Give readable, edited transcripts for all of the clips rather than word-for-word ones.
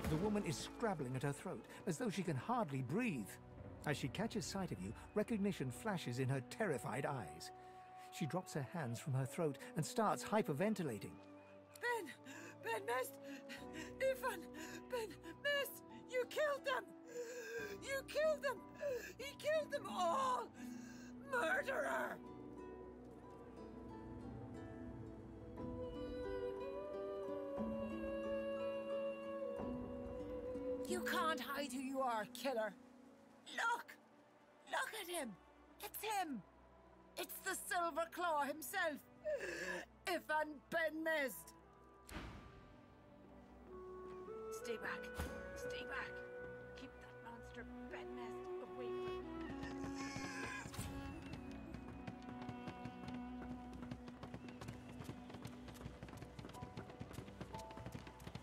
The woman is scrabbling at her throat, as though she can hardly breathe. As she catches sight of you, recognition flashes in her terrified eyes. She drops her hands from her throat and starts hyperventilating. Ben Mist! Ifan! Ben Mist! You killed them! You killed them! He killed them all! Murderer! You can't hide who you are, killer. Look! Look at him! It's him! It's the Silver Claw himself! Ifan Ben Mist! Stay back. Stay back. Keep that monster Ben Mist away from me.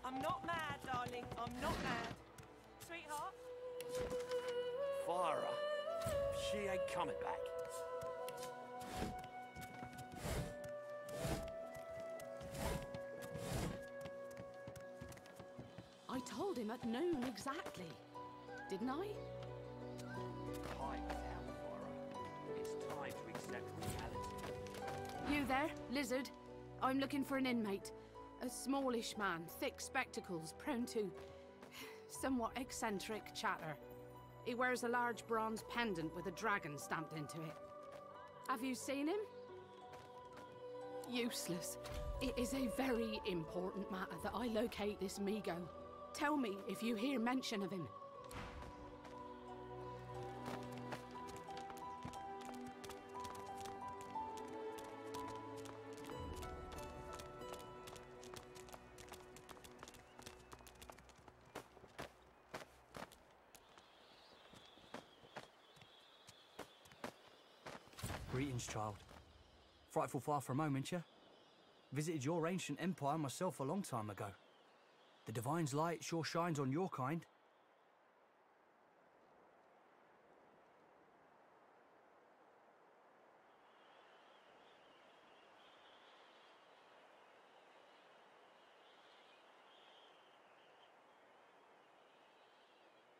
I'm not mad, darling. I'm not mad. Sweetheart? Farah. She ain't coming back. I told him at noon exactly. Didn't I? Pipe down, Farah. It's time to accept reality. You there, lizard? I'm looking for an inmate. A smallish man, thick spectacles, prone to somewhat eccentric chatter. He wears a large bronze pendant with a dragon stamped into it. Have you seen him? Useless. It is a very important matter that I locate this Migo. Tell me if you hear mention of him. Greetings, child. Frightful far for a moment, yeah? Visited your ancient empire myself a long time ago. The Divine's light sure shines on your kind.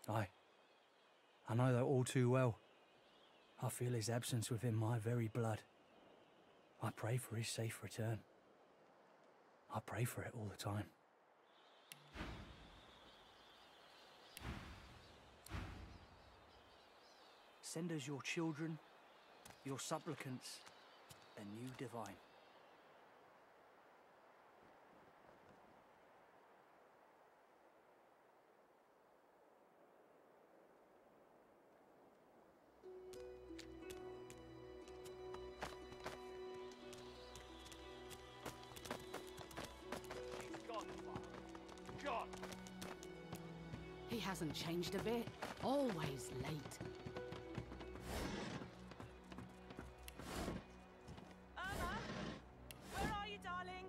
Aye. I know that all too well. I feel his absence within my very blood. I pray for his safe return. I pray for it all the time. Send us your children, your supplicants, a new divine. He hasn't changed a bit. Always late. Irma? Where are you, darling?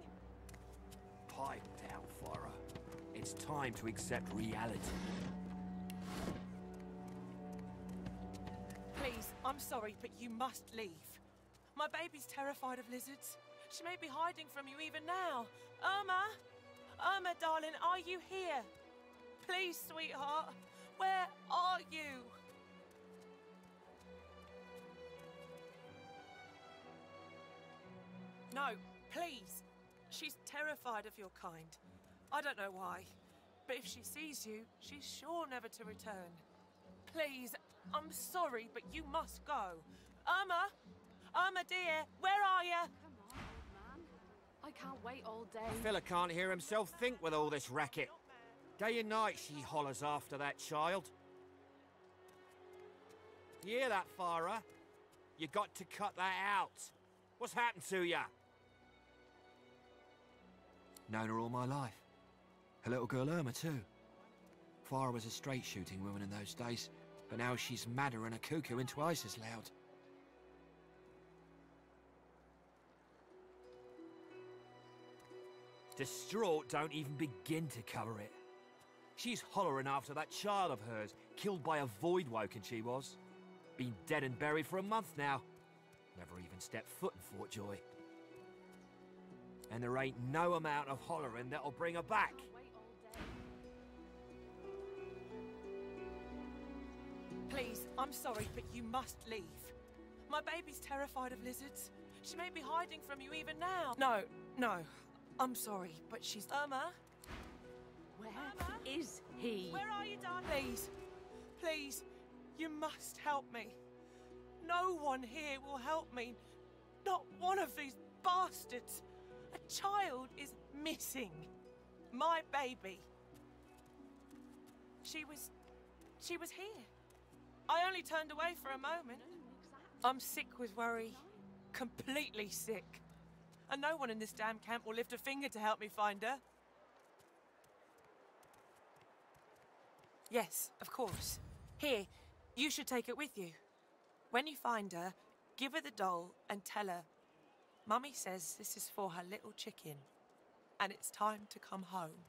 Pipe down, Farah. It's time to accept reality. Please, I'm sorry, but you must leave. My baby's terrified of lizards. She may be hiding from you even now. Irma? Irma, darling, are you here? Please, sweetheart. Where are you? No, please. She's terrified of your kind. I don't know why. But if she sees you, she's sure never to return. Please, I'm sorry, but you must go. Irma! Irma, dear, where are you? Come on, old man. I can't wait all day. Fella can't hear himself think with all this racket. Day and night she hollers after that child. You hear that, Farah? You got to cut that out. What's happened to ya? Known her all my life. Her little girl Irma, too. Farah was a straight-shooting woman in those days, but now she's madder than a cuckoo and twice as loud. Distraught don't even begin to cover it. She's hollering after that child of hers, killed by a void woken she was. Been dead and buried for a month now. Never even stepped foot in Fort Joy. And there ain't no amount of hollering that'll bring her back. Wait all day. Please, I'm sorry, but you must leave. My baby's terrified of lizards. She may be hiding from you even now. No, I'm sorry, but she's... Irma? Where Irma? is he? Where are you, darling? Please, you must help me. No one here will help me. Not one of these bastards. A child is missing. My baby. She was here. I only turned away for a moment. I'm sick with worry. Completely sick. And no one in this damn camp will lift a finger to help me find her. Yes, of course. Here, you should take it with you. When you find her, give her the doll and tell her, Mummy says this is for her little chicken, and it's time to come home.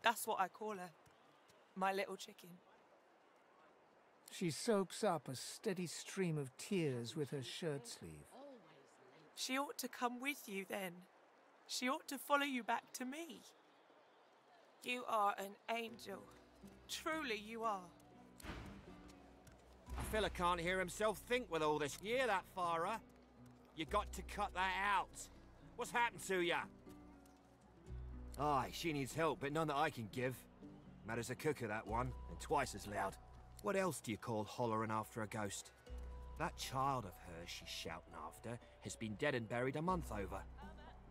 That's what I call her. My little chicken. She soaks up a steady stream of tears with her shirt sleeve. She ought to come with you then. She ought to follow you back to me. You are an angel. Truly you are. A fella can't hear himself think with all this. You hear that, Farah? You got to cut that out. What's happened to ya? Aye, she needs help, but none that I can give. Mad as a cooker, that one, and twice as loud. What else do you call hollering after a ghost? That child of hers she's shouting after has been dead and buried a month over.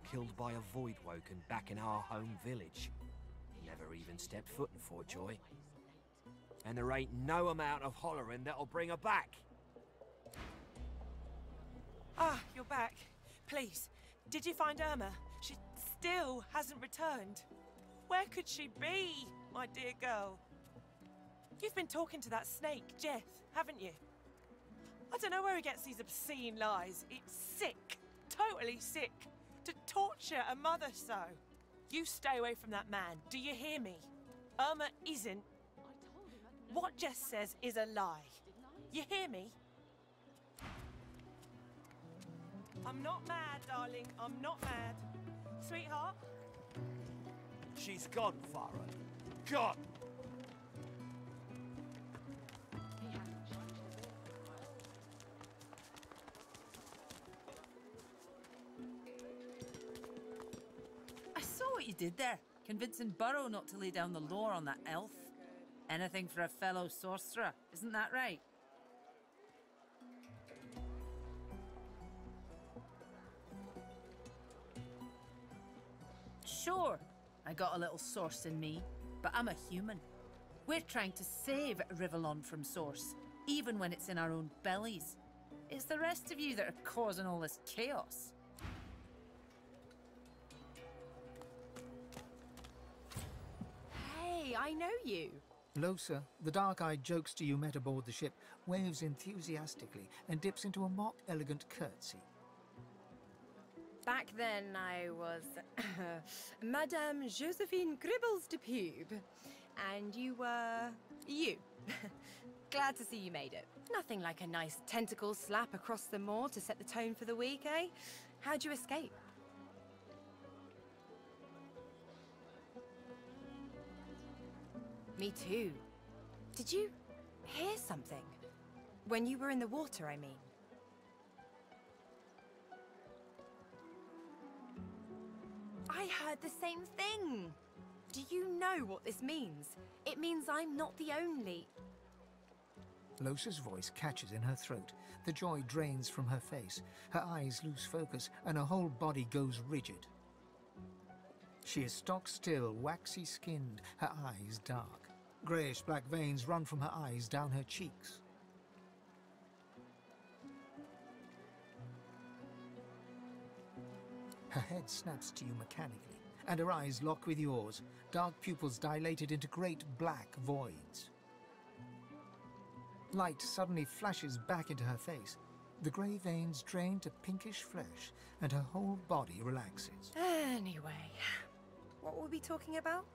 Killed by a void woken back in our home village. Never even stepped foot in Fort Joy. And there ain't no amount of hollering that'll bring her back. Ah, you're back. Please, did you find Irma? She still hasn't returned. Where could she be, my dear girl? You've been talking to that snake, Jeff, haven't you? I don't know where he gets these obscene lies. It's sick. Totally sick. To torture a mother so. You stay away from that man. Do you hear me? Irma isn't. What Jess says is a lie. You hear me? I'm not mad, darling. I'm not mad. Sweetheart? She's gone, Farah. Gone! I saw what you did there, convincing Burrow not to lay down the law on that elf. Anything for a fellow sorcerer, isn't that right? Sure, I got a little source in me, but I'm a human. We're trying to save Rivellon from source, even when it's in our own bellies. It's the rest of you that are causing all this chaos. Hey, I know you. Losa, the dark-eyed jokester you met aboard the ship, waves enthusiastically and dips into a mock elegant curtsy. Back then I was Madame Josephine Gribbles de Pube. And you were... you. Glad to see you made it. Nothing like a nice tentacle slap across the moor to set the tone for the week, eh? How'd you escape? Me too. Did you hear something? When you were in the water, I mean. I heard the same thing. Do you know what this means? It means I'm not the only... Losa's voice catches in her throat. The joy drains from her face. Her eyes lose focus, and her whole body goes rigid. She is stock-still, waxy-skinned, her eyes dark. Greyish-black veins run from her eyes down her cheeks. Her head snaps to you mechanically, and her eyes lock with yours, dark pupils dilated into great black voids. Light suddenly flashes back into her face. The grey veins drain to pinkish flesh, and her whole body relaxes. Anyway, what were we talking about?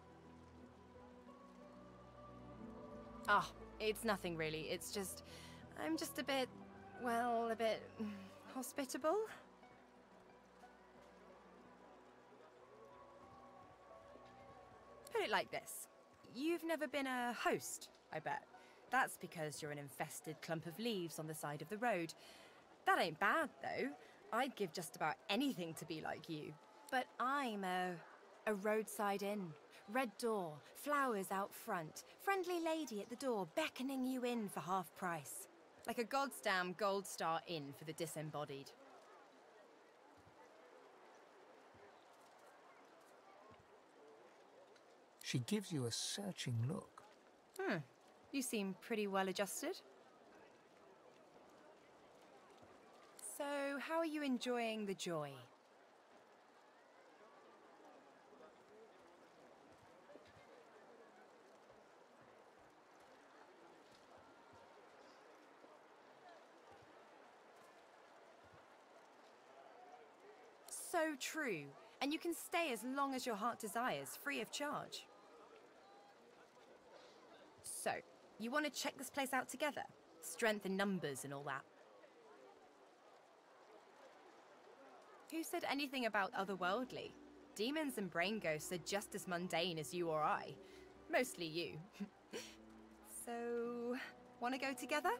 Ah, it's nothing really. It's just... I'm just a bit... well, a bit... hospitable? Put it like this. You've never been a host, I bet. That's because you're an infested clump of leaves on the side of the road. That ain't bad, though. I'd give just about anything to be like you. But I'm a roadside inn. Red door, flowers out front, friendly lady at the door beckoning you in for half price. Like a goddamn gold star inn for the disembodied. She gives you a searching look. You seem pretty well adjusted. So, how are you enjoying the joy? So true. And you can stay as long as your heart desires, free of charge. So, you want to check this place out together? Strength in numbers and all that. Who said anything about otherworldly? Demons and brain ghosts are just as mundane as you or I. Mostly you. So, want to go together?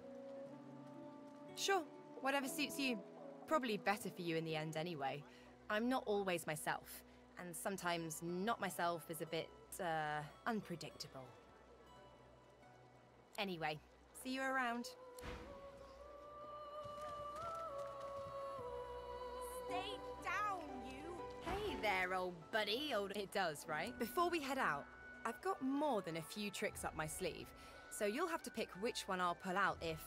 Sure, whatever suits you. Probably better for you in the end anyway. I'm not always myself, and sometimes not myself is a bit, unpredictable. Anyway, see you around. Stay down, you! Hey there, old buddy. It does, right? Before we head out, I've got more than a few tricks up my sleeve, so you'll have to pick which one I'll pull out if,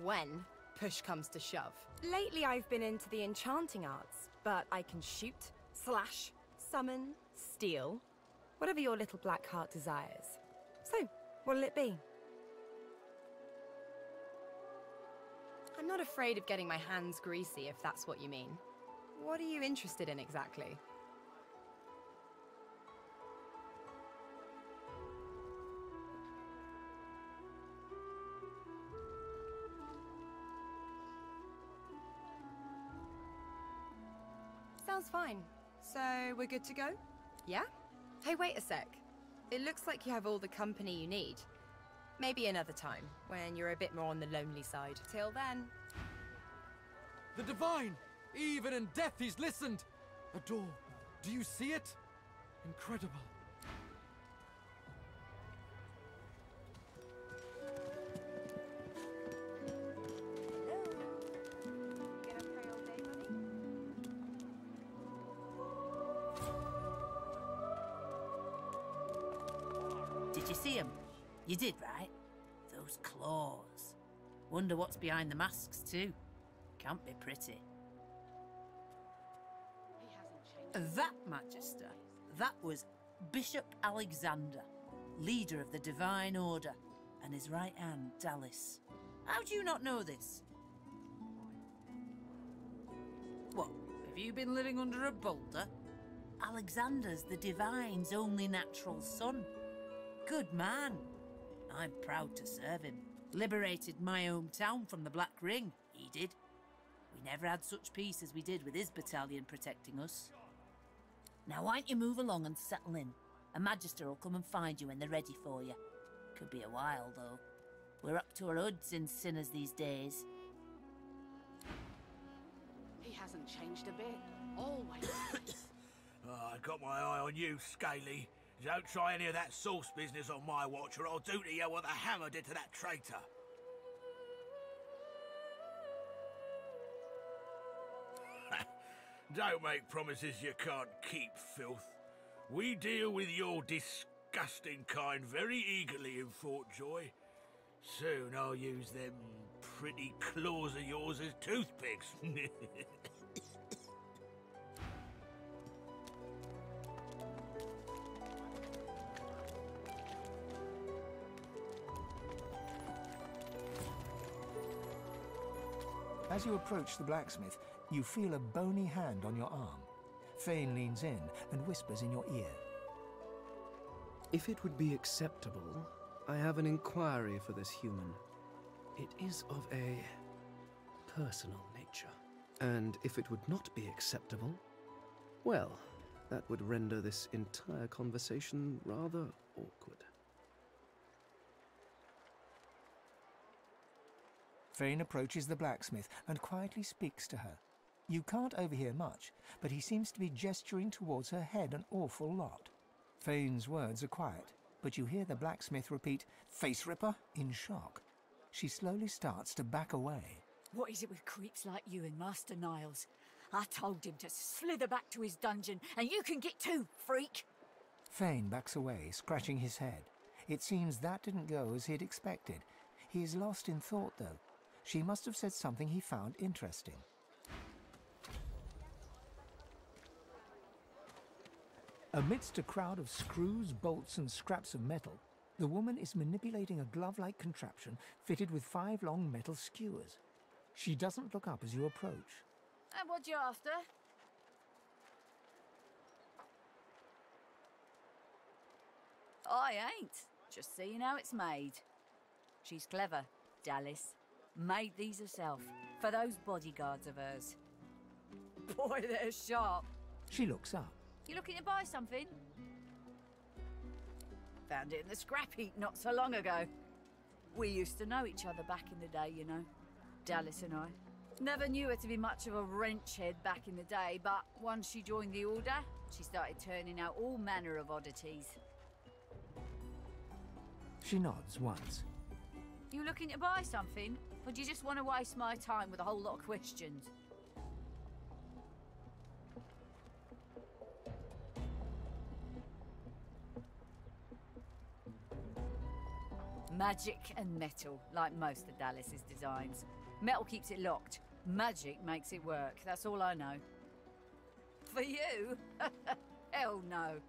when, push comes to shove. Lately I've been into the enchanting arts, but I can shoot, slash, summon, steal, whatever your little black heart desires. So, what'll it be? I'm not afraid of getting my hands greasy, if that's what you mean. What are you interested in exactly? Sounds fine. So, we're good to go? Yeah? Hey, wait a sec. It looks like you have all the company you need. Maybe another time, when you're a bit more on the lonely side. Till then. The Divine! Even in death he's listened! A door. Do you see it? Incredible. Did you see him? You did, right? Those claws. Wonder what's behind the masks, too. Can't be pretty. That, Magister, that was Bishop Alexander, leader of the Divine Order, and his right hand, Dallas. How do you not know this? What, have you been living under a boulder? Alexander's the Divine's only natural son. Good man. I'm proud to serve him. Liberated my hometown from the Black Ring, he did. We never had such peace as we did with his battalion protecting us. Now why don't you move along and settle in? A Magister will come and find you when they're ready for you. Could be a while, though. We're up to our hoods in sinners these days. He hasn't changed a bit. Always. I got my eye on you, Scaly. Don't try any of that sauce business on my watch, or I'll do to you what the hammer did to that traitor. Don't make promises you can't keep, filth. We deal with your disgusting kind very eagerly in Fort Joy. Soon I'll use them pretty claws of yours as toothpicks. As you approach the blacksmith, you feel a bony hand on your arm. Thane leans in and whispers in your ear. If it would be acceptable, I have an inquiry for this human. It is of a personal nature. And if it would not be acceptable, well, that would render this entire conversation rather awkward. Fane approaches the blacksmith and quietly speaks to her. You can't overhear much, but he seems to be gesturing towards her head an awful lot. Fane's words are quiet, but you hear the blacksmith repeat, "Face ripper," in shock. She slowly starts to back away. What is it with creeps like you and Master Niles? I told him to slither back to his dungeon, and you can get too, freak! Fane backs away, scratching his head. It seems that didn't go as he'd expected. He is lost in thought, though. She must have said something he found interesting. Amidst a crowd of screws, bolts, and scraps of metal, the woman is manipulating a glove-like contraption fitted with 5 long metal skewers. She doesn't look up as you approach. And what you after? I ain't. Just seeing how it's made. She's clever, Dallas. Made these herself, for those bodyguards of hers. Boy, they're sharp. She looks up. You looking to buy something? Found it in the scrap heap not so long ago. We used to know each other back in the day, you know. Dallas and I. Never knew her to be much of a wrench head back in the day, but once she joined the Order, she started turning out all manner of oddities. She nods once. You looking to buy something? Or do you just want to waste my time with a whole lot of questions? Magic and metal, like most of Dallas's designs. Metal keeps it locked. Magic makes it work. That's all I know. For you? Hell no.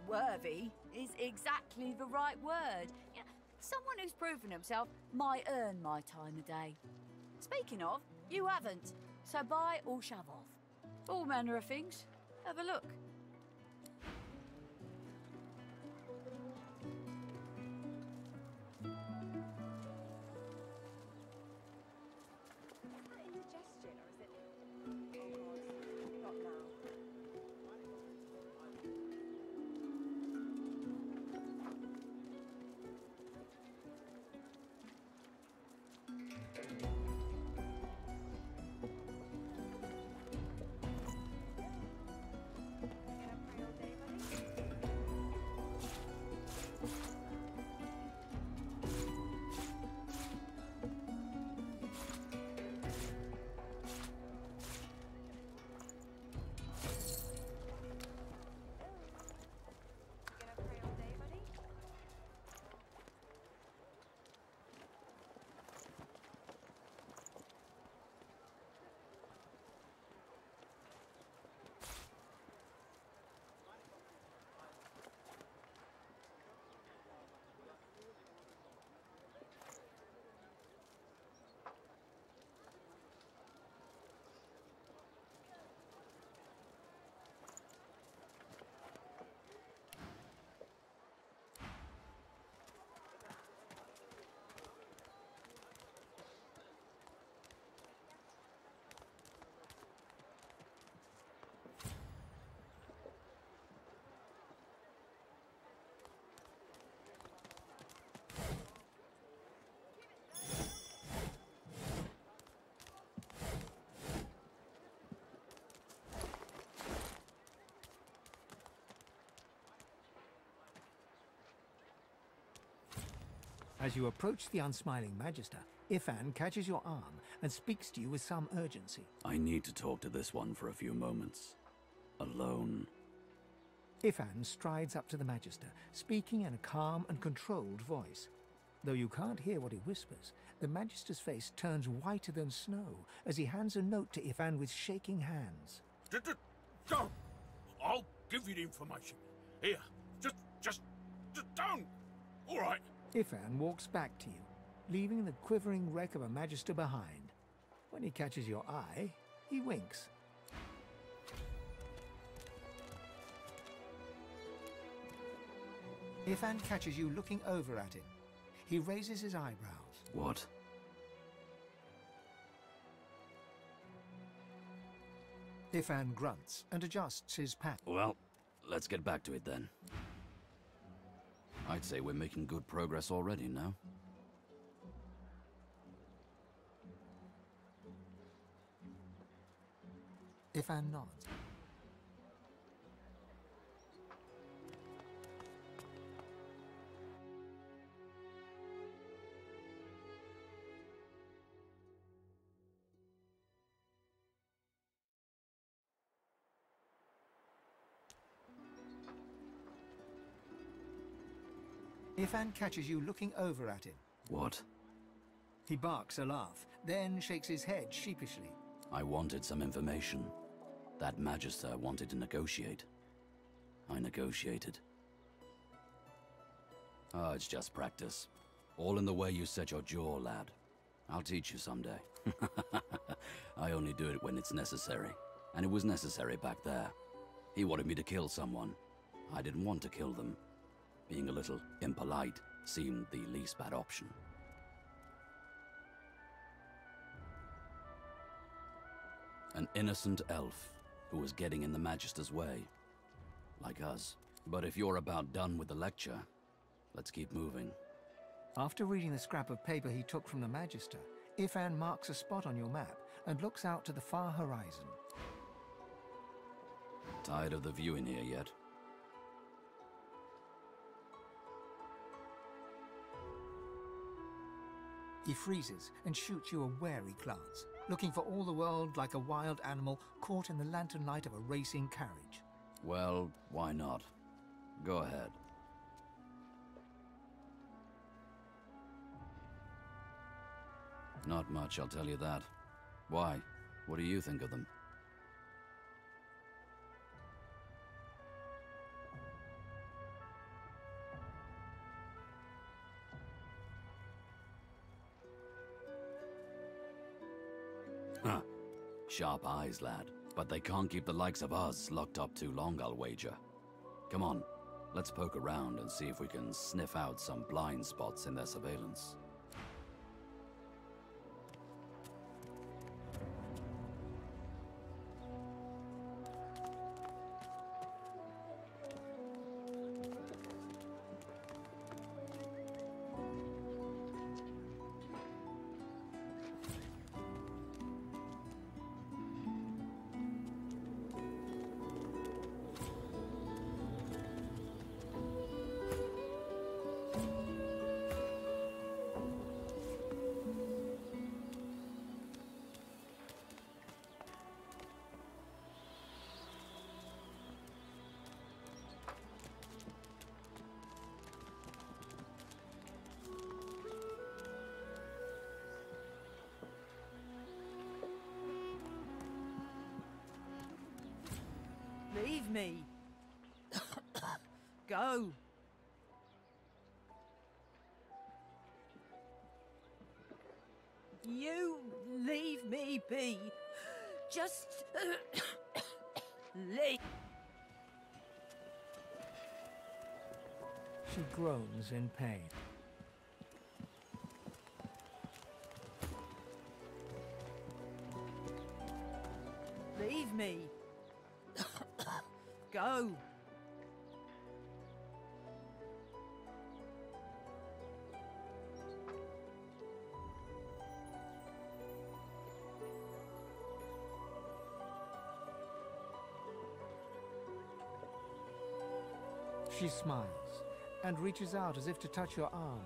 Worthy is exactly the right word. You know, someone who's proven himself might earn my time of day. Speaking of, you haven't. So buy or shove off. All manner of things. Have a look. As you approach the unsmiling Magister, Ifan catches your arm and speaks to you with some urgency. I need to talk to this one for a few moments. Alone. Ifan strides up to the Magister, speaking in a calm and controlled voice. Though you can't hear what he whispers, the Magister's face turns whiter than snow as he hands a note to Ifan with shaking hands. Don't! I'll give you the information. Here, just don't! All right. Ifan walks back to you, leaving the quivering wreck of a Magister behind. When he catches your eye, he winks. Ifan catches you looking over at him. He raises his eyebrows. What? Ifan grunts and adjusts his pack. Well, let's get back to it then. I'd say we're making good progress already, no? Ifan nods. Ifan catches you looking over at him. What? He barks a laugh, then shakes his head sheepishly. I wanted some information. That Magister wanted to negotiate. I negotiated. Oh, it's just practice. All in the way you set your jaw, lad. I'll teach you someday. I only do it when it's necessary. And it was necessary back there. He wanted me to kill someone. I didn't want to kill them. Being a little impolite seemed the least bad option. An innocent elf who was getting in the Magister's way. Like us. But if you're about done with the lecture, let's keep moving. After reading the scrap of paper he took from the Magister, Ifan marks a spot on your map and looks out to the far horizon. Tired of the view in here yet? He freezes and shoots you a wary glance, looking for all the world like a wild animal caught in the lantern light of a racing carriage. Well, why not? Go ahead. Not much, I'll tell you that. Why? What do you think of them? Huh. Sharp eyes, lad. But they can't keep the likes of us locked up too long, I'll wager. Come on, let's poke around and see if we can sniff out some blind spots in their surveillance. Leave me. Go. You leave me be. Just leave. She groans in pain. Leave me. Go. She smiles and reaches out as if to touch your arm,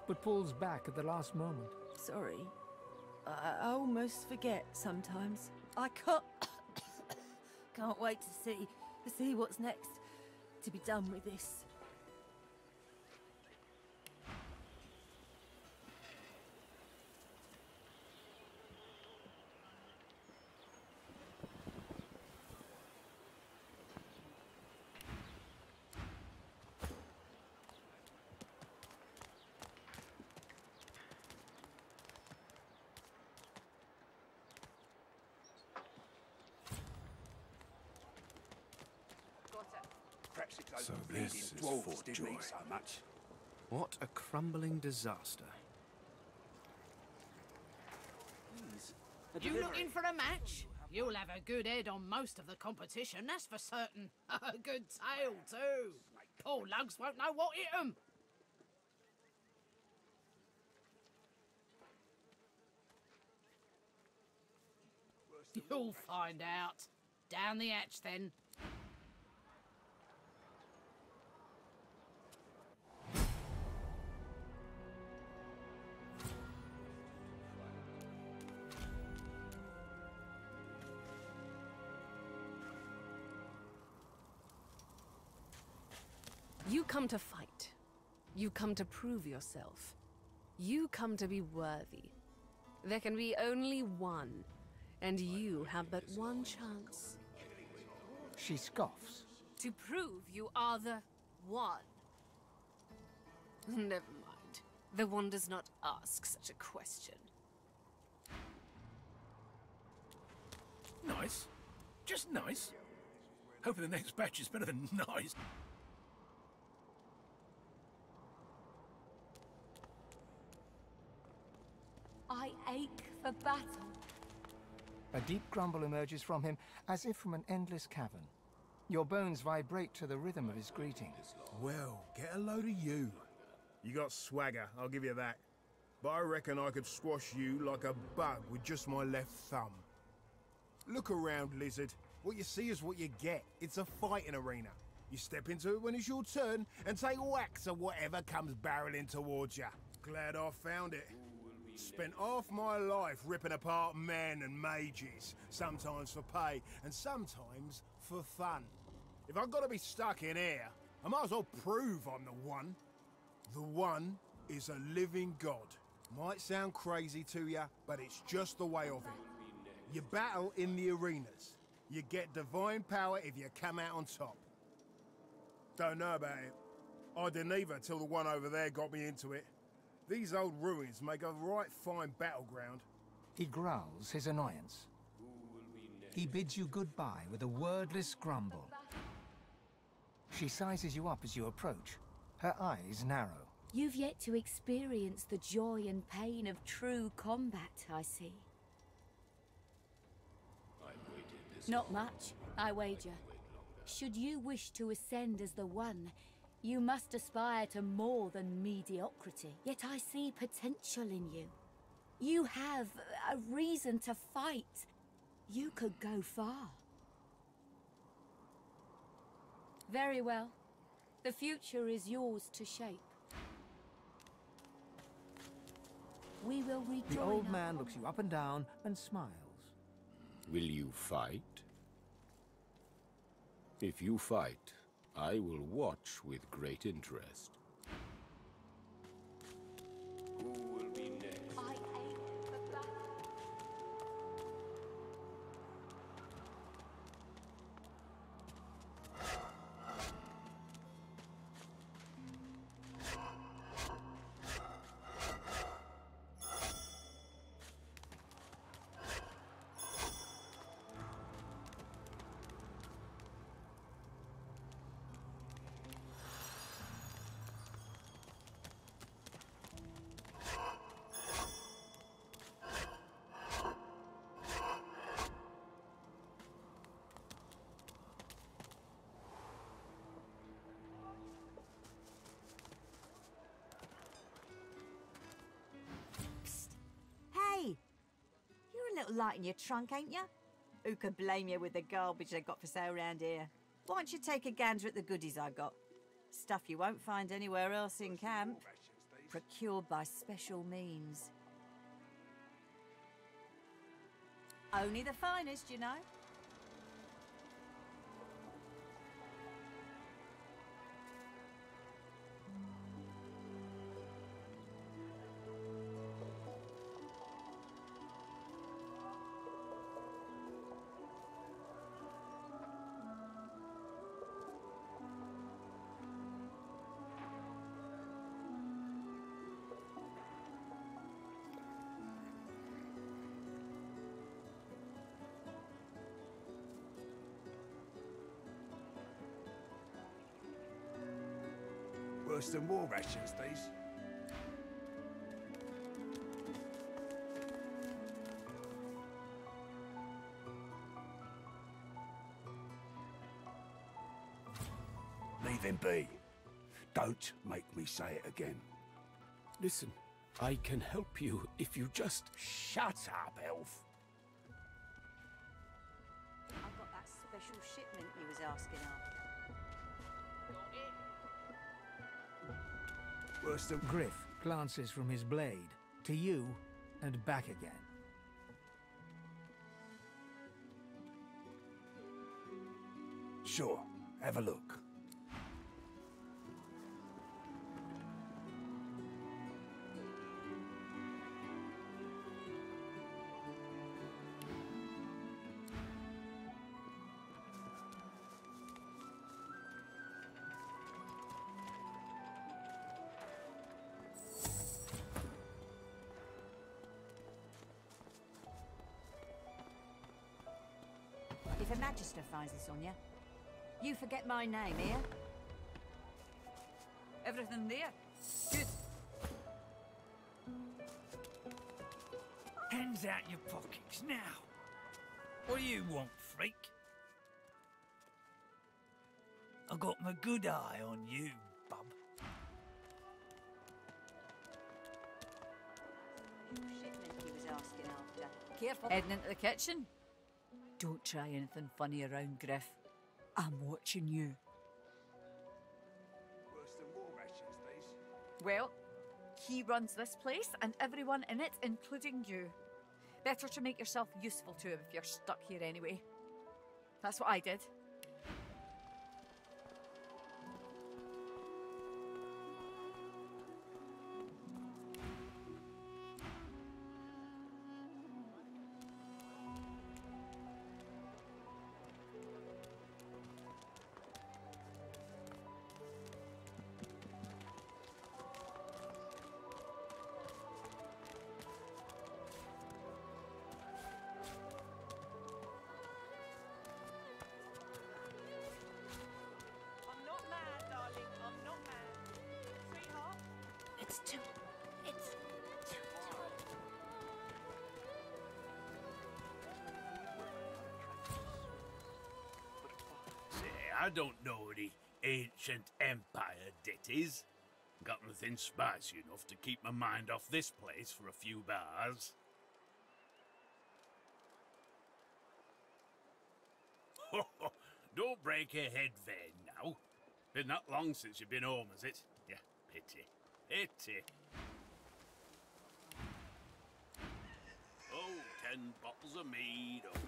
but pulls back at the last moment. Sorry. I almost forget sometimes. I can't wait to see what's next. To be done with this. So this is Fort Joy. So much. What a crumbling disaster. You looking for a match? You'll have a good head on most of the competition, that's for certain. A good tail, too. Poor lugs won't know what hit 'em. You'll find out. Down the hatch, then. You come to fight. You come to prove yourself. You come to be worthy. There can be only one, and you have but one chance. She scoffs. To prove you are the one. Never mind. The one does not ask such a question. Nice. Just nice. Hoping the next batch is better than nice. I ache for battle. A deep grumble emerges from him, as if from an endless cavern. Your bones vibrate to the rhythm of his greeting. Well, get a load of you. You got swagger, I'll give you that. But I reckon I could squash you like a bug with just my left thumb. Look around, lizard. What you see is what you get. It's a fighting arena. You step into it when it's your turn and take whacks at whatever comes barreling towards you. Glad I found it. Spent half my life ripping apart men and mages, sometimes for pay and sometimes for fun. If I've got to be stuck in here, I might as well prove I'm the one. The one is a living god. Might sound crazy to you, but it's just the way of it. You battle in the arenas. You get divine power if you come out on top. Don't know about it. I didn't either till the one over there got me into it. These old ruins make a right fine battleground. He growls his annoyance. He bids you goodbye with a wordless grumble. She sizes you up as you approach. Her eyes narrow. You've yet to experience the joy and pain of true combat, I see. Not much, I wager. Should you wish to ascend as the One, you must aspire to more than mediocrity. Yet I see potential in you. You have a reason to fight. You could go far. Very well. The future is yours to shape. We will rejoin. The old man looks you up and down and smiles. Will you fight? If you fight, I will watch with great interest. Who will be next? I aim for battle. Hey! You're a little light in your trunk, ain't you? Who could blame you with the garbage they got for sale round here? Why don't you take a gander at the goodies I got? Stuff you won't find anywhere else in camp. Procured by special means. Only the finest, you know. Worse than war rations, these. him be. Don't make me say it again. Listen, I can help you if you just... Shut up, elf. I've got that special shipment you was asking of. Worse than Griff glances from his blade to you and back again. Sure, have a look. If a magister finds this on you, you forget my name, here. Everything there? Good. Hands out your pockets now. What do you want, freak? I got my good eye on you, bub. Shipment he was asking after. Careful. Heading into the kitchen. Don't try anything funny around Griff. I'm watching you. Worse than war rations, these. Well, he runs this place and everyone in it, including you. Better to make yourself useful to him if you're stuck here anyway. That's what I did. I don't know any ancient empire ditties. Got nothing spicy enough to keep my mind off this place for a few bars. Don't break your head vain now. Been that long since you've been home, has it? Yeah, pity. Pity. Oh, 10 bottles of mead. Oh.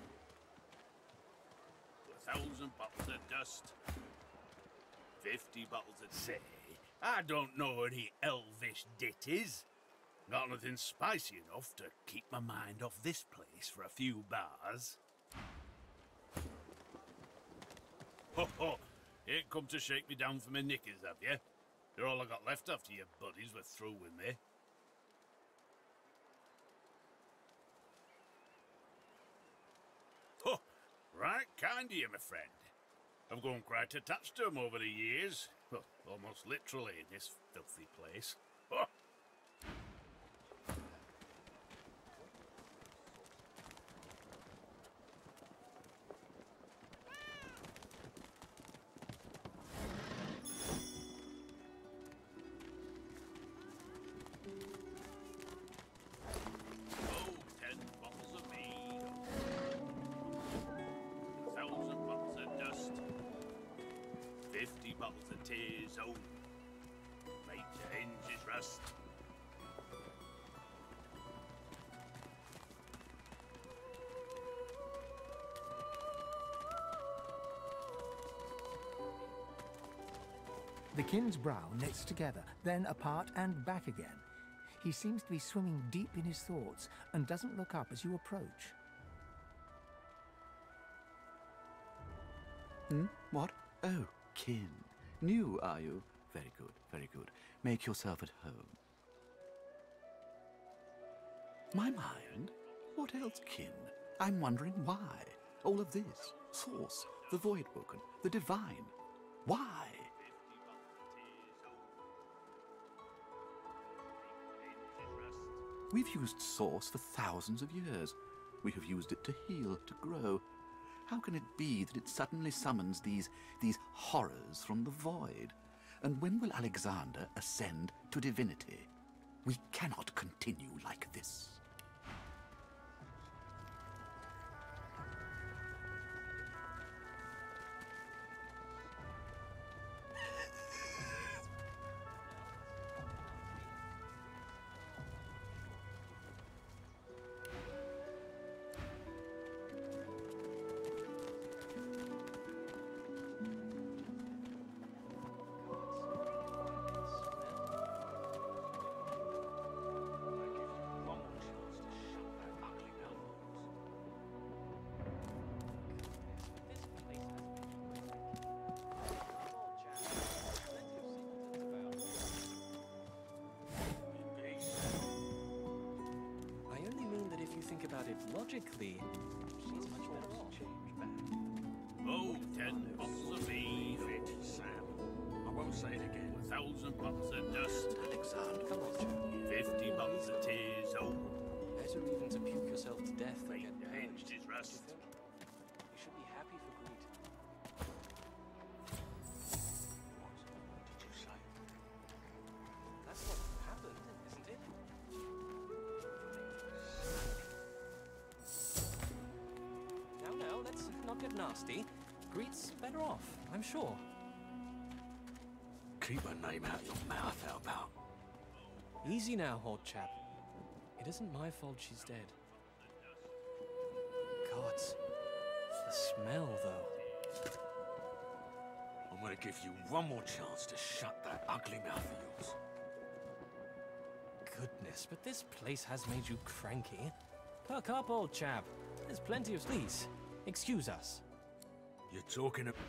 1,000 bottles of dust. 50 bottles of say. I don't know any elvish ditties. Got nothing spicy enough to keep my mind off this place for a few bars. Ho ho! Ain't come to shake me down for my knickers, have you? They're all I got left after your buddies were through with me. Ho! Right kind of you, my friend. I've grown quite attached to him over the years. Well, almost literally in this filthy place. Oh. The kin's brow knits together, then apart and back again. He seems to be swimming deep in his thoughts and doesn't look up as you approach. What? Oh, kin. New, are you? Very good, very good. Make yourself at home. My mind? What else, kin? I'm wondering why. All of this. Source, the Voidwoken, the Divine. Why? We've used Source for thousands of years. We have used it to heal, to grow. How can it be that it suddenly summons these horrors from the void? And when will Alexander ascend to divinity? We cannot continue like this. About it logically, she's much better off. Oh, 10 bottles of Ifrit, Sam. I won't say it again. 1,000 bottles of dust, Alexander. Come on, Joe. 50 bottles of tears, oh. Better even to puke yourself to death than He get pinched his rust. You should be happy for greed. What did you say? That's what happened, isn't it? Now, let's not get nasty. Greet's better off, I'm sure. Keep her name out your mouth, how about? Easy now, old chap. It isn't my fault she's dead. Gods, the smell, though. I'm gonna give you one more chance to shut that ugly mouth of yours. Goodness, but this place has made you cranky. Perk up, old chap. There's plenty of please. Excuse us. You're talking about...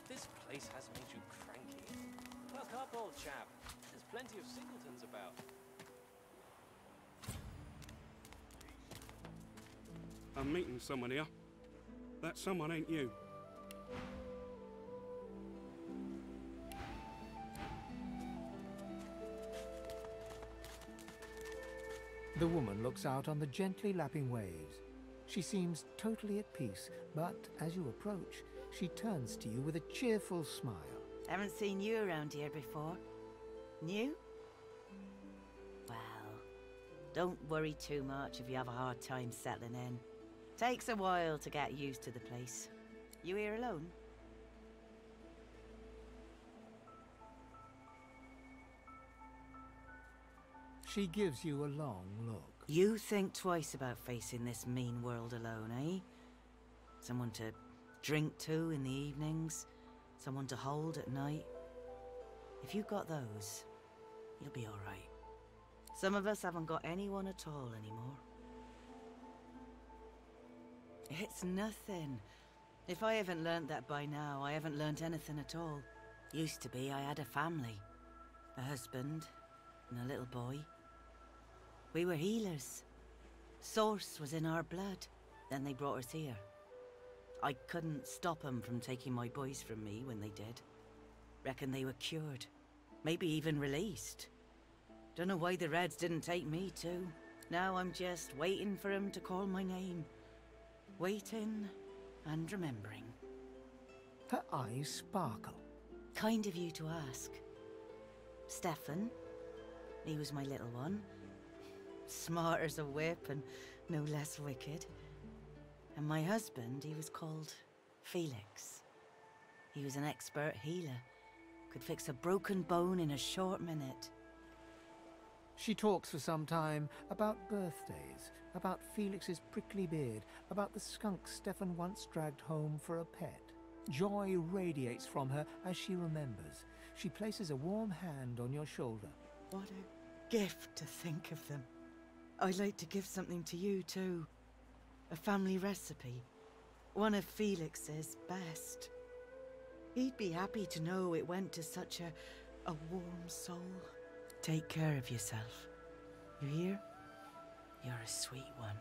This place has made you cranky. Perk up, old chap. There's plenty of singletons about. I'm meeting someone here. That someone ain't you. The woman looks out on the gently lapping waves. She seems totally at peace, but as you approach, she turns to you with a cheerful smile. Haven't seen you around here before. New? Well, don't worry too much if you have a hard time settling in. Takes a while to get used to the place. You here alone? She gives you a long look. You think twice about facing this mean world alone, eh? Someone to drink to in the evenings, someone to hold at night. If you've got those, you'll be all right. Some of us haven't got anyone at all anymore. It's nothing. If I haven't learnt that by now, I haven't learnt anything at all. Used to be I had a family, a husband, and a little boy. We were healers. Source was in our blood. Then they brought us here. I couldn't stop them from taking my boys from me when they did. Reckon they were cured. Maybe even released. Don't know why the Reds didn't take me too. Now I'm just waiting for them to call my name. Waiting and remembering. Her eyes sparkle. Kind of you to ask. Stefan, he was my little one. Smart as a whip and no less wicked. And my husband, he was called Felix. He was an expert healer. Could fix a broken bone in a short minute. She talks for some time about birthdays, about Felix's prickly beard, about the skunk Stefan once dragged home for a pet. Joy radiates from her as she remembers. She places a warm hand on your shoulder. What a gift to think of them. I'd like to give something to you, too. A family recipe. One of Felix's best. He'd be happy to know it went to such a warm soul. Take care of yourself. You hear? You're a sweet one.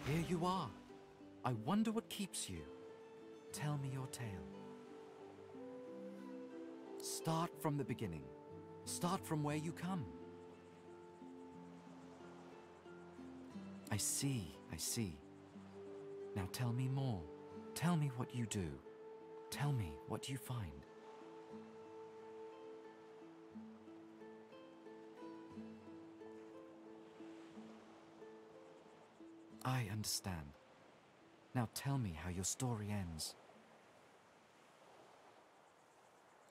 Here you are. I wonder what keeps you. Tell me your tale. Start from the beginning. Start from where you come. I see, I see. Now tell me more. Tell me what you do. Tell me what you find. I understand. Now tell me how your story ends.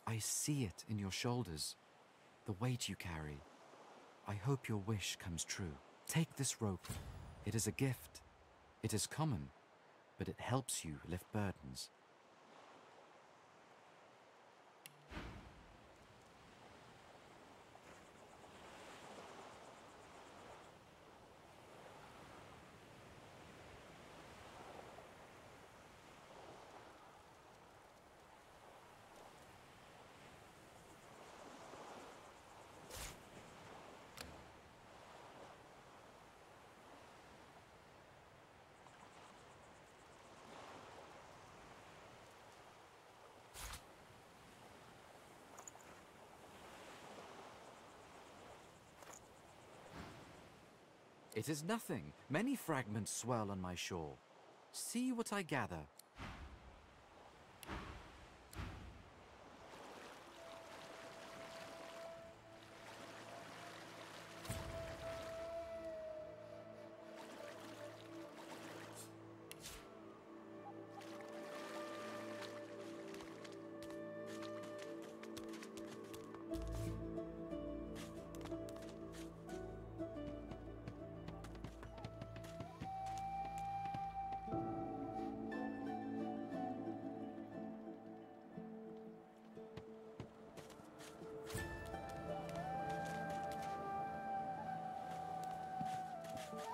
I see it in your shoulders, the weight you carry. I hope your wish comes true. Take this rope. It is a gift. It is common, but it helps you lift burdens. It is nothing. Many fragments swirl on my shore. See what I gather.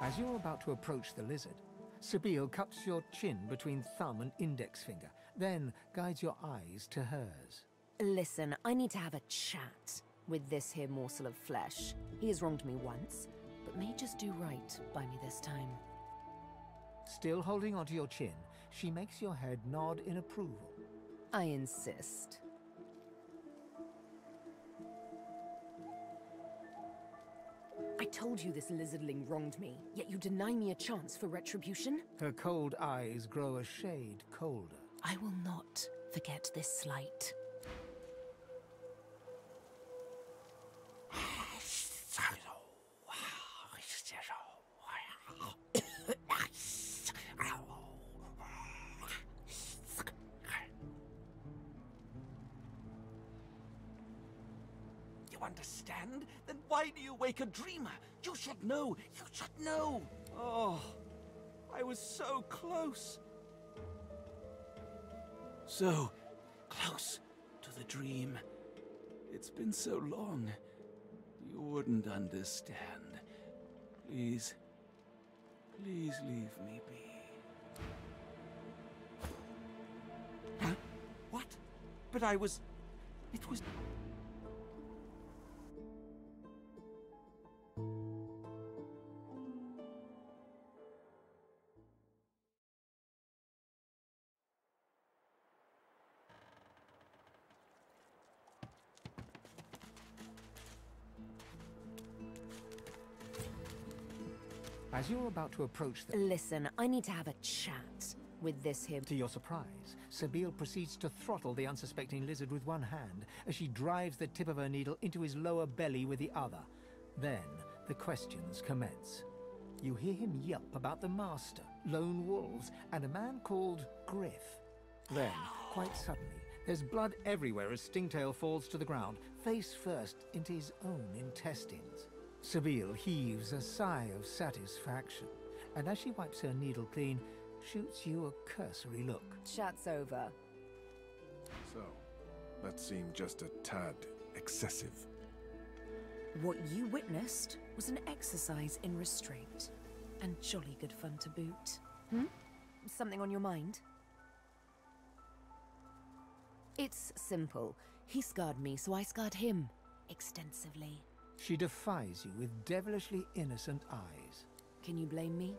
As you're about to approach the lizard, Sabine cups your chin between thumb and index finger, then guides your eyes to hers. Listen, I need to have a chat. with this here morsel of flesh. He has wronged me once, but may just do right by me this time. Still holding onto your chin, she makes your head nod in approval. I insist. I told you this lizardling wronged me, yet you deny me a chance for retribution? Her cold eyes grow a shade colder. I will not forget this slight. You understand? Then why do you wake a dreamer? You should know! You should know! Oh, I was so close. So close to the dream. It's been so long. You wouldn't understand. Please, please leave me be. Huh? What? But I was... It was... As you're about to approach them... Listen, I need to have a chat with this here... To your surprise, Sabine proceeds to throttle the unsuspecting lizard with one hand as she drives the tip of her needle into his lower belly with the other. Then, the questions commence. You hear him yelp about the master, lone wolves, and a man called Griff. Then, quite suddenly, there's blood everywhere as Stingtail falls to the ground, face first into his own intestines. Sabine heaves a sigh of satisfaction, and as she wipes her needle clean, shoots you a cursory look. Chat's over. So, that seemed just a tad excessive. What you witnessed was an exercise in restraint, and jolly good fun to boot. Something on your mind? It's simple. He scarred me, so I scarred him. Extensively. She defies you with devilishly innocent eyes. Can you blame me?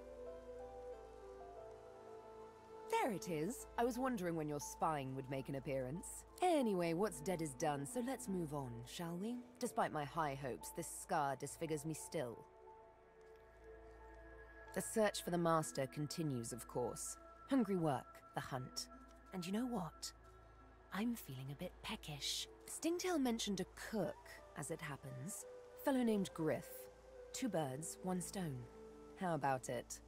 There it is. I was wondering when your spying would make an appearance. Anyway, what's dead is done, so let's move on, shall we? Despite my high hopes, this scar disfigures me still. The search for the master continues, of course. Hungry work, the hunt. And you know what? I'm feeling a bit peckish. Stingtail mentioned a cook, as it happens. Fellow named Griff. 2 birds, 1 stone. How about it?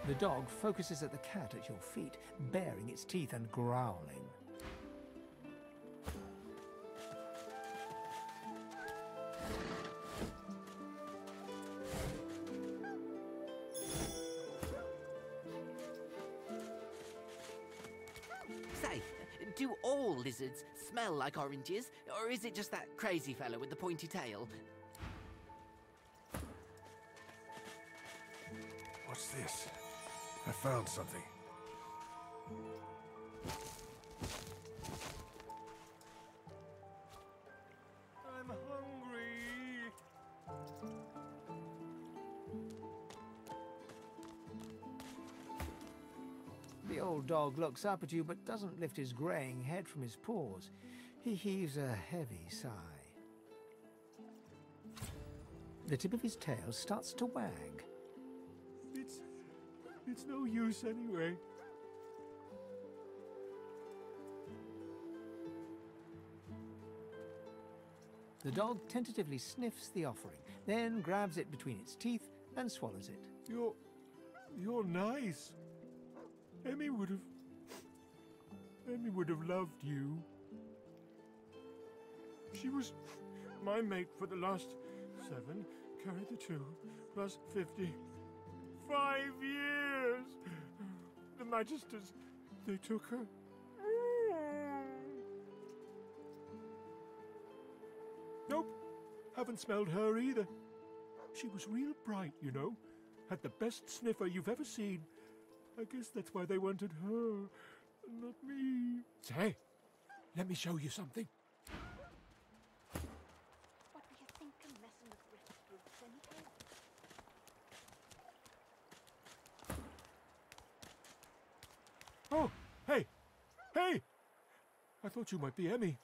The dog focuses at the cat at your feet, baring its teeth and growling. Say, do all lizards smell like oranges, or is it just that crazy fella with the pointy tail? What's this? I found something. I'm hungry. The old dog looks up at you but doesn't lift his greying head from his paws. He heaves a heavy sigh. The tip of his tail starts to wag. It's no use anyway. The dog tentatively sniffs the offering, then grabs it between its teeth and swallows it. You're nice. Emmy would have loved you. She was my mate for the last 7, carry the 2, plus 50. 5 years! The Magisters, they took her. Nope, haven't smelled her either. She was real bright, you know. Had the best sniffer you've ever seen. I guess that's why they wanted her, not me. Say, let me show you something. What do you think of messing with Rick's boots anyhow? Oh, hey! Hey! I thought you might be Emmy.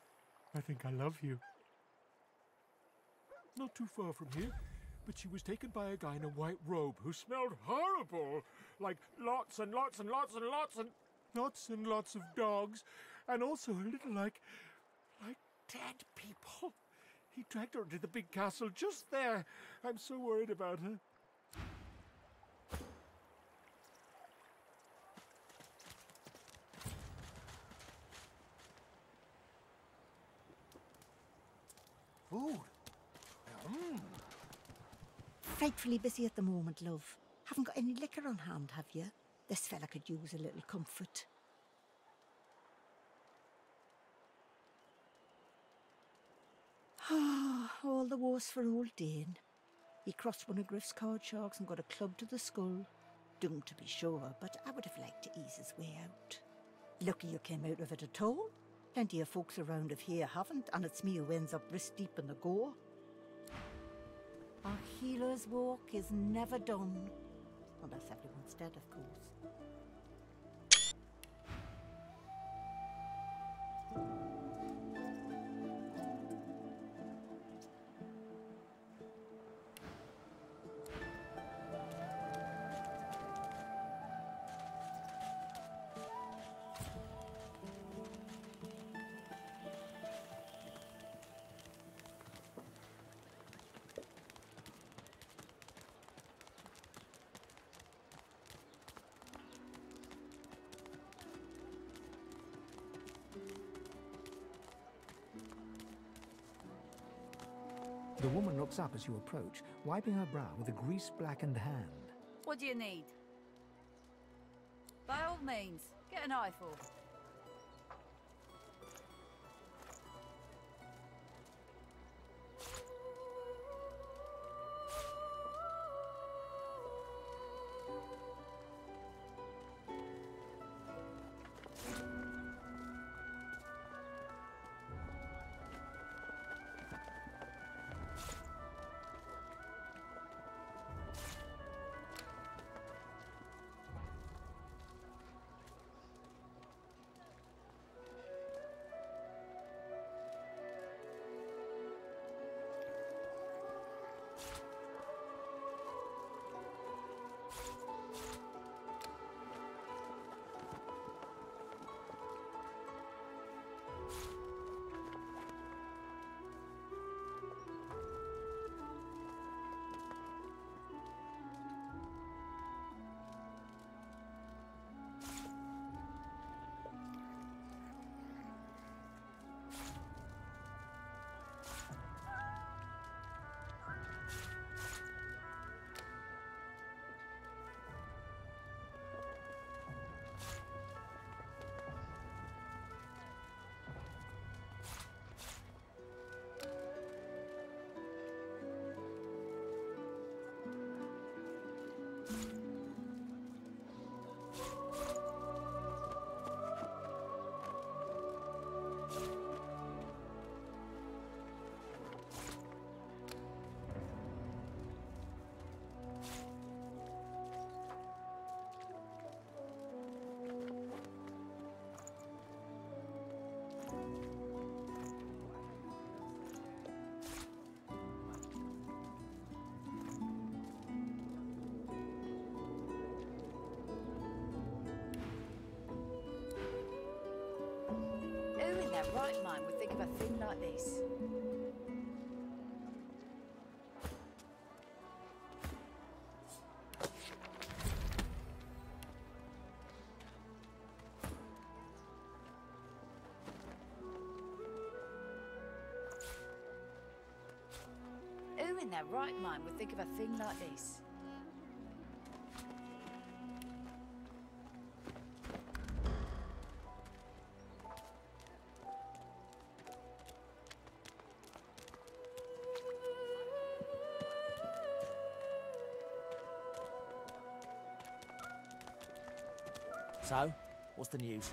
I think I love you. Not too far from here, but she was taken by a guy in a white robe who smelled horrible. Like lots and lots and lots and lots and lots and lots of dogs. And also a little like dead people. He dragged her into the big castle just there. I'm so worried about her. Food. Frightfully busy at the moment, love. Haven't got any liquor on hand, have you? This fella could use a little comfort. All the worse for old Dane. He crossed one of Griff's card sharks and got a club to the skull. Doomed to be sure, but I would have liked to ease his way out. Lucky you came out of it at all. Plenty of folks around of here haven't, and it's me who ends up wrist deep in the gore. Our healer's walk is never done. Unless everyone's dead, of course. The woman looks up as you approach, wiping her brow with a grease-blackened hand. What do you need? By all means, get an eyeful. their right mind would think of a thing like this? Who in their right mind would think of a thing like this? So, what's the news?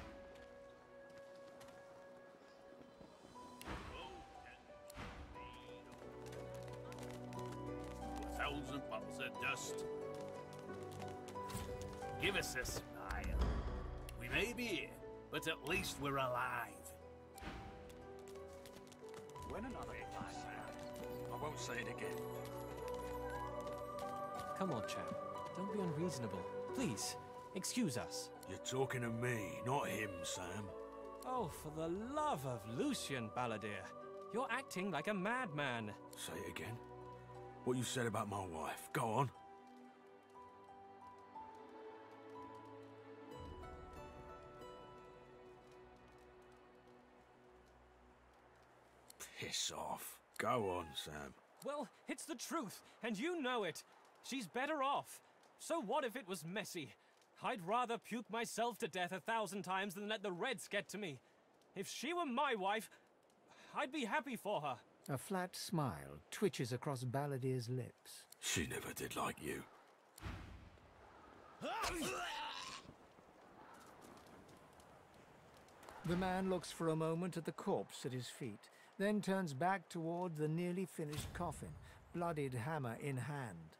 Thousand bottles of dust. Give us a smile. We may be here, but at least we're alive. When another I won't say it again. Come on, chap. Don't be unreasonable. Please, excuse us. You're talking to me, not him, Sam. Oh, for the love of Lucian, Balladeer. You're acting like a madman. Say it again. What you said about my wife. Go on. Piss off. Go on, Sam. Well, it's the truth, and you know it. She's better off. So what if it was messy? I'd rather puke myself to death 1,000 times than let the Reds get to me. If she were my wife, I'd be happy for her. A flat smile twitches across Balladeer's lips. She never did like you. The man looks for a moment at the corpse at his feet, then turns back toward the nearly finished coffin, bloodied hammer in hand.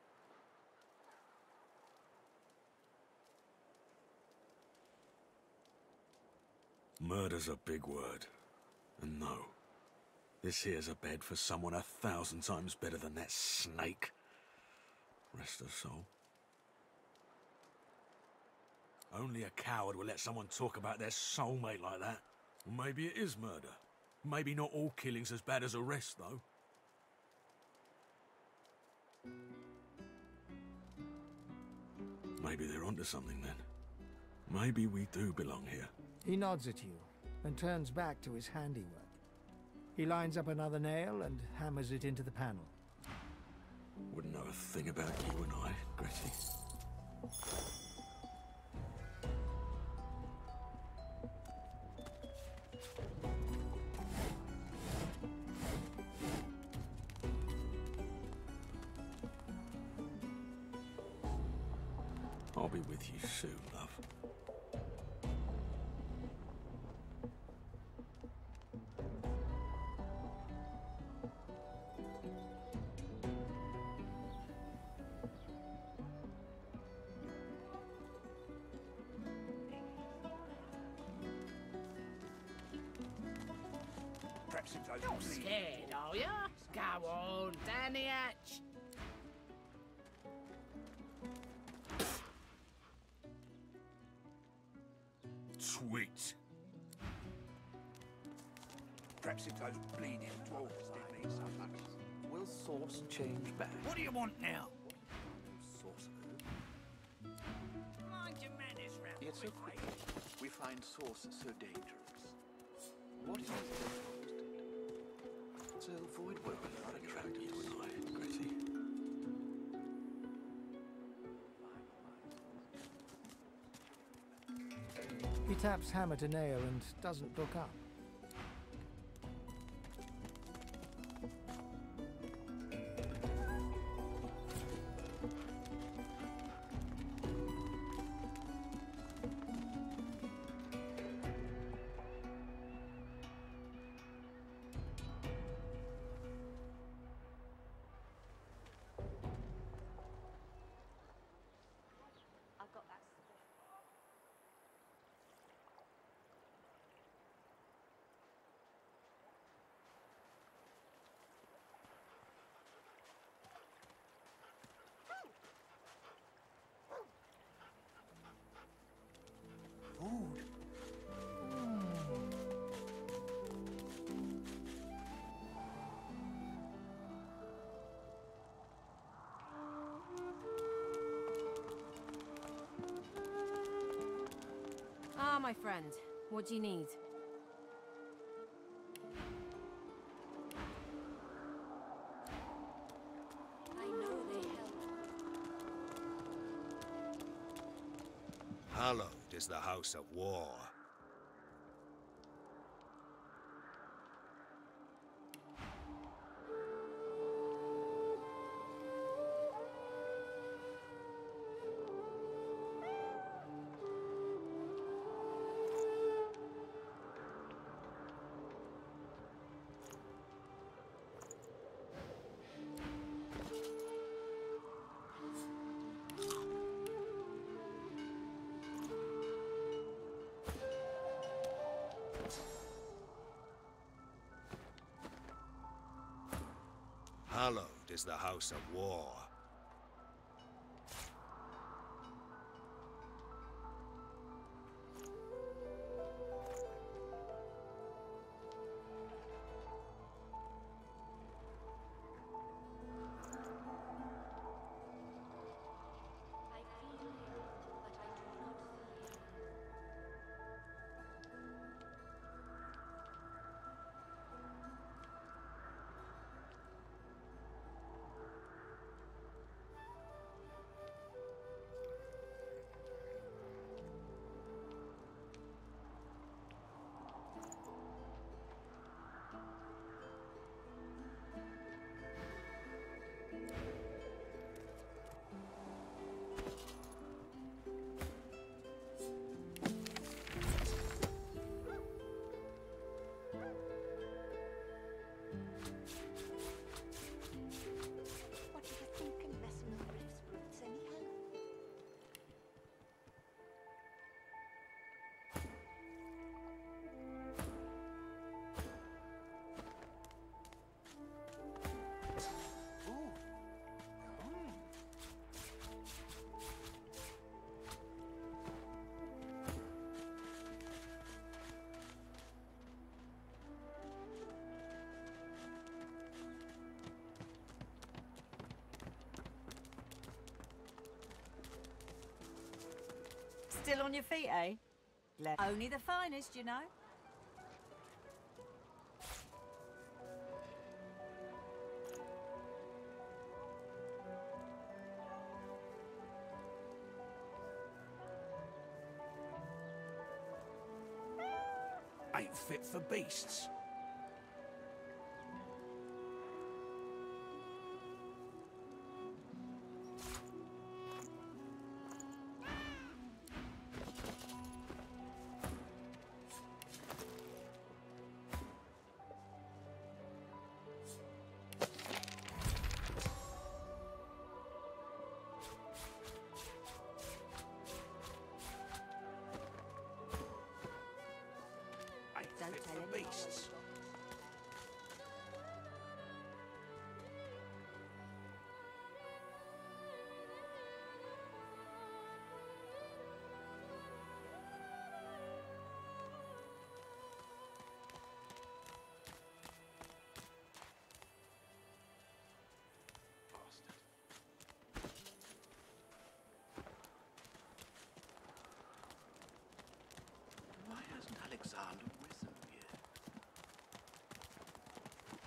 Murder's a big word. And no, this here's a bed for someone 1,000 times better than that snake. Rest her soul. Only a coward will let someone talk about their soulmate like that. Well, maybe it is murder. Maybe not all killing's as bad as arrest, though. Maybe they're onto something then. Maybe we do belong here. He nods at you and turns back to his handiwork. He lines up another nail and hammers it into the panel. Wouldn't know a thing about you and I, Gretty. I'll be with you soon, love. You're scared, are ya? Go on, down the hatch. Sweet. Perhaps if those bleeding dwarves didn't need so much. Will source change back? What do you want now? Source. Mind your manners round. Yet so quick, we find source so dangerous. What is it? So void work are attractive You and I, Gretty. He taps hammer to nail and doesn't look up. are, my friend? What do you need? I know they help. Hallowed is the House of War. Hallowed is the House of War. What do you think of messing with Griff's roots anyhow? Still on your feet, eh? Only the finest, you know. Ain't fit for beasts. Don't tell anyone. Beasts. Why hasn't Alexander risen yet?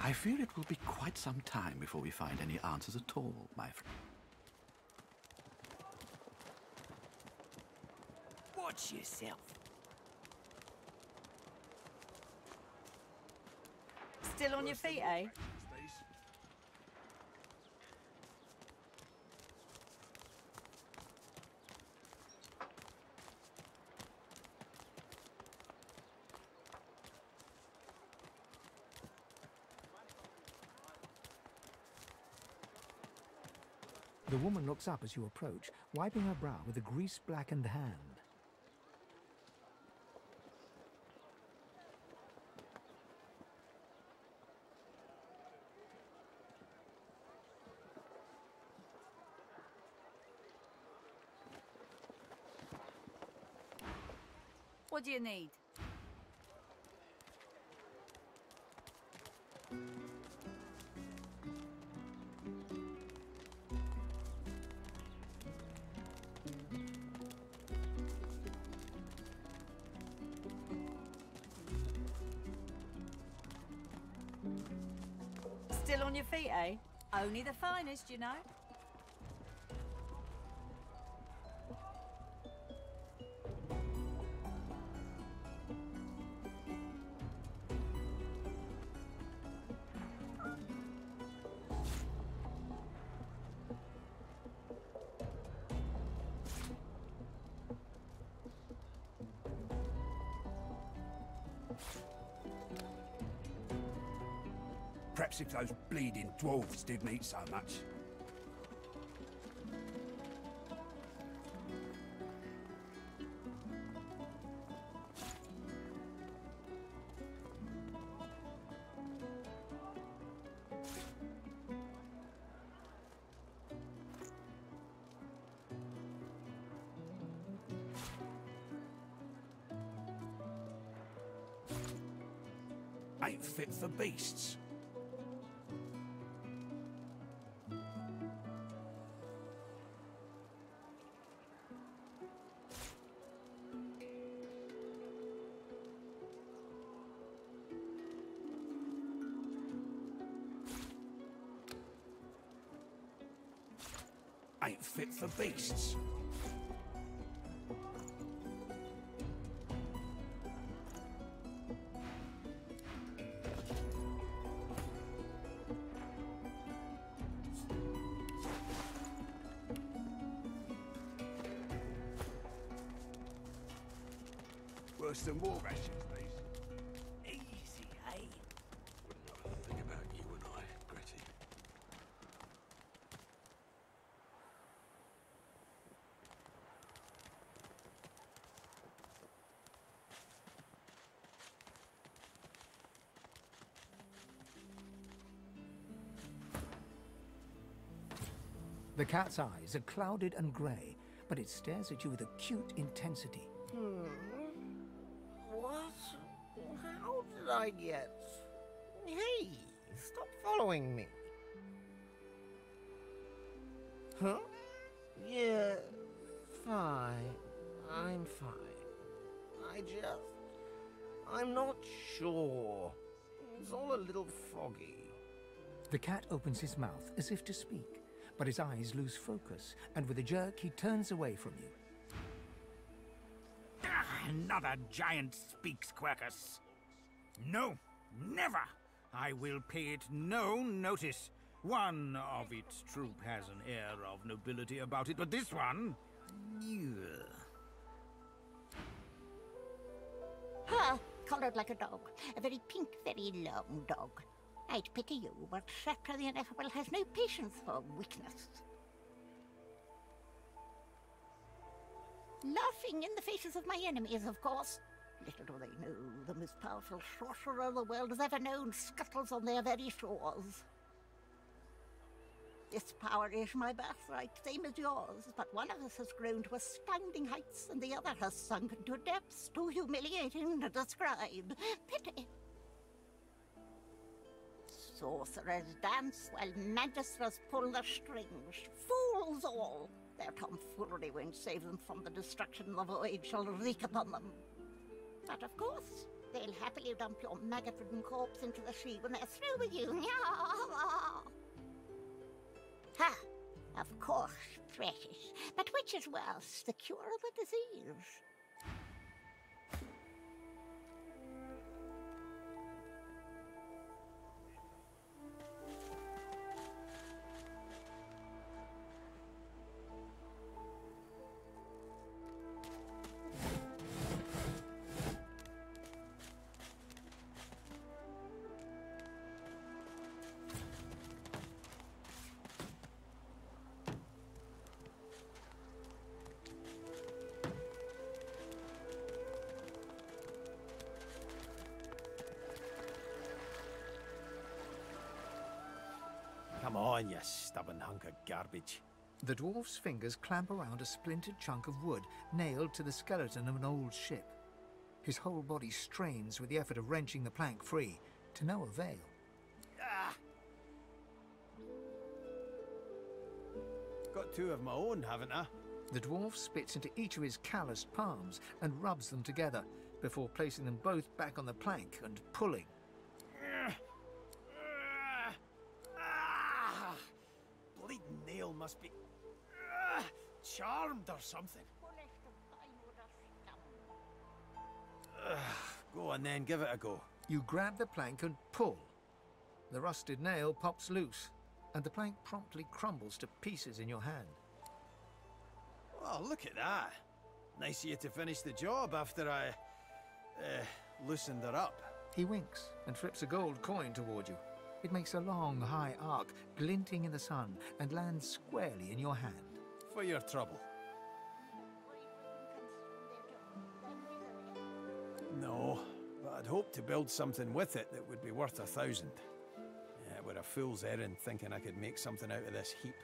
I fear it will be quite some time before we find any answers at all, my friend. Watch yourself. Still on your feet, eh? The woman looks up as you approach, wiping her brow with a grease-blackened hand. What do you need? Still on your feet, eh? Only the finest, you know. Perhaps if those bleeding dwarves didn't eat so much. Ain't fit for beasts. Ain't fit for beasts. Worse than war rations, these. Easy, eh? Wouldn't know a thing about you and I, Gretty. The cat's eyes are clouded and grey, but it stares at you with acute intensity. What? How did I get... Hey, stop following me. Huh? Yeah, fine. I'm fine. I'm not sure. It's all a little foggy. The cat opens his mouth as if to speak, but his eyes lose focus, and with a jerk he turns away from you. Another giant speaks, Quercus. No, never! I will pay it no notice. One of its troop has an air of nobility about it, but this one... Ugh. Ah, coloured like a dog. A very pink, very long dog. I'd pity you, but Sceptre the Ineffable has no patience for weakness. Laughing in the faces of my enemies, of course. Little do they know, the most powerful sorcerer the world has ever known scuttles on their very shores. This power is my birthright, same as yours, but one of us has grown to astounding heights, and the other has sunk into depths too humiliating to describe. Pity. Sorcerers dance while magisters pull the strings. Fools all! Their tomfoolery won't save them from the destruction the void shall wreak upon them. But of course, they'll happily dump your maggot-ridden corpse into the sea when they're through with you. Ha! Of course, precious. But which is worse, the cure or the disease? Come on, you stubborn hunk of garbage. The dwarf's fingers clamp around a splintered chunk of wood nailed to the skeleton of an old ship. His whole body strains with the effort of wrenching the plank free, to no avail. Ah. Got two of my own, haven't I? The dwarf spits into each of his calloused palms and rubs them together, before placing them both back on the plank and pulling. must be charmed or something. Go on then, give it a go. You grab the plank and pull. The rusted nail pops loose, and the plank promptly crumbles to pieces in your hand. Oh, look at that. Nice of you to finish the job after I, loosened her up. He winks and trips a gold coin toward you. It makes a long, high arc, glinting in the sun, and lands squarely in your hand. For your trouble. No, but I'd hoped to build something with it that would be worth 1,000. Yeah, it were a fool's errand thinking I could make something out of this heap,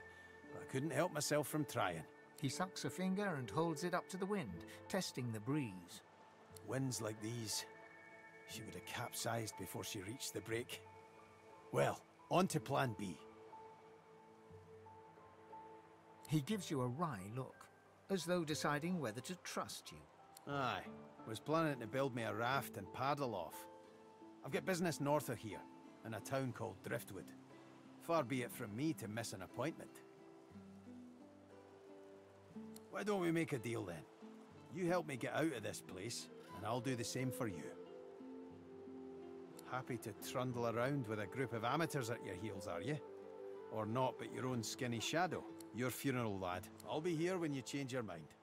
but I couldn't help myself from trying. He sucks a finger and holds it up to the wind, testing the breeze. Winds like these, she would have capsized before she reached the break. Well, on to plan B. He gives you a wry look, as though deciding whether to trust you. Aye, was planning to build me a raft and paddle off. I've got business north of here, in a town called Driftwood. Far be it from me to miss an appointment. Why don't we make a deal then? You help me get out of this place, and I'll do the same for you. Happy to trundle around with a group of amateurs at your heels, are you? Or not but your own skinny shadow? Your funeral, lad. I'll be here when you change your mind.